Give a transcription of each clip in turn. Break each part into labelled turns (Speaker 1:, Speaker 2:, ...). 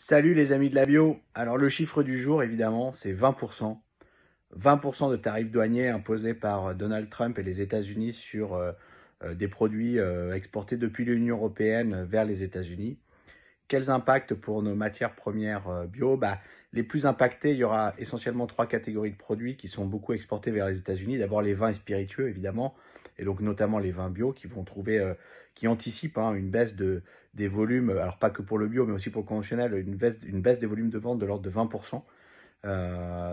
Speaker 1: Salut les amis de la bio. Alors le chiffre du jour, évidemment, c'est 20%. 20% de tarifs douaniers imposés par Donald Trump et les États-Unis sur des produits exportés depuis l'Union européenne vers les États-Unis. Quels impacts pour nos matières premières bio? Les plus impactés, il y aura essentiellement trois catégories de produits qui sont beaucoup exportés vers les États-Unis. D'abord les vins et spiritueux, évidemment, et donc notamment les vins bio qui vont trouver, qui anticipent une baisse des volumes, alors pas que pour le bio, mais aussi pour le conventionnel, une baisse des volumes de vente de l'ordre de 20%,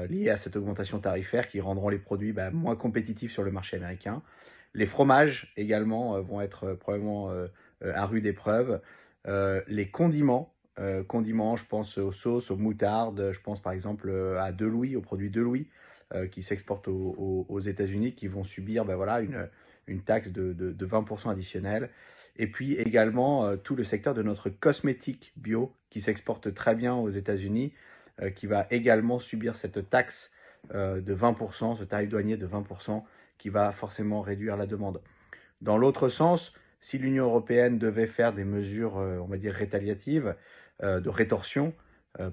Speaker 1: liés à cette augmentation tarifaire qui rendront les produits moins compétitifs sur le marché américain. Les fromages également vont être probablement à rude épreuve. Les condiments, je pense aux sauces, aux moutardes, je pense par exemple à De Louis, aux produits De Louis qui s'exportent aux États-Unis, qui vont subir une taxe de 20% additionnelle. Et puis également tout le secteur de notre cosmétique bio qui s'exporte très bien aux États-Unis, qui va également subir cette taxe de 20%, ce tarif douanier de 20%, qui va forcément réduire la demande. Dans l'autre sens, si l'Union européenne devait faire des mesures, on va dire, rétaliatives, de rétorsion,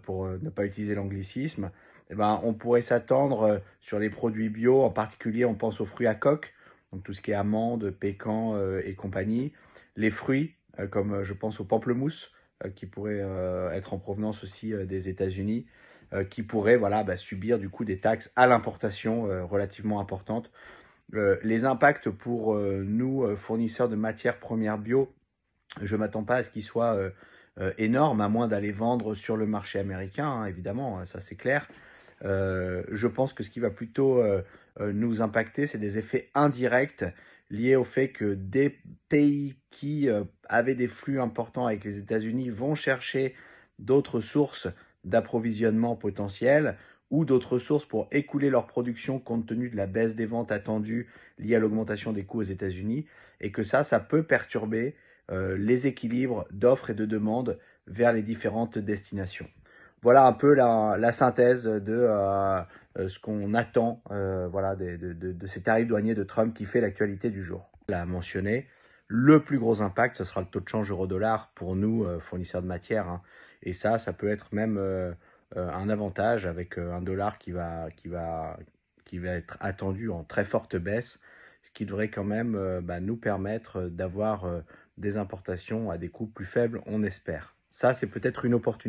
Speaker 1: pour ne pas utiliser l'anglicisme, on pourrait s'attendre sur les produits bio, en particulier on pense aux fruits à coque, donc tout ce qui est amandes, pécans et compagnie, les fruits, comme je pense aux pamplemousses, qui pourraient être en provenance aussi des États-Unis, qui pourraient subir du coup des taxes à l'importation relativement importantes. Les impacts pour nous, fournisseurs de matières premières bio, je ne m'attends pas à ce qu'ils soient énormes, à moins d'aller vendre sur le marché américain, évidemment, ça c'est clair. Je pense que ce qui va plutôt nous impacter, c'est des effets indirects liés au fait que des pays qui avaient des flux importants avec les États-Unis vont chercher d'autres sources d'approvisionnement potentielles ou d'autres sources pour écouler leur production compte tenu de la baisse des ventes attendues liée à l'augmentation des coûts aux États-Unis, et que ça peut perturber les équilibres d'offres et de demandes vers les différentes destinations. Voilà un peu la synthèse de ce qu'on attend de ces tarifs douaniers de Trump qui fait l'actualité du jour. On l'a mentionné, le plus gros impact, ce sera le taux de change euro-dollar pour nous, fournisseurs de matières. Et ça peut être même un avantage avec un dollar qui va être attendu en très forte baisse, ce qui devrait quand même nous permettre d'avoir des importations à des coûts plus faibles, on espère. Ça, c'est peut-être une opportunité.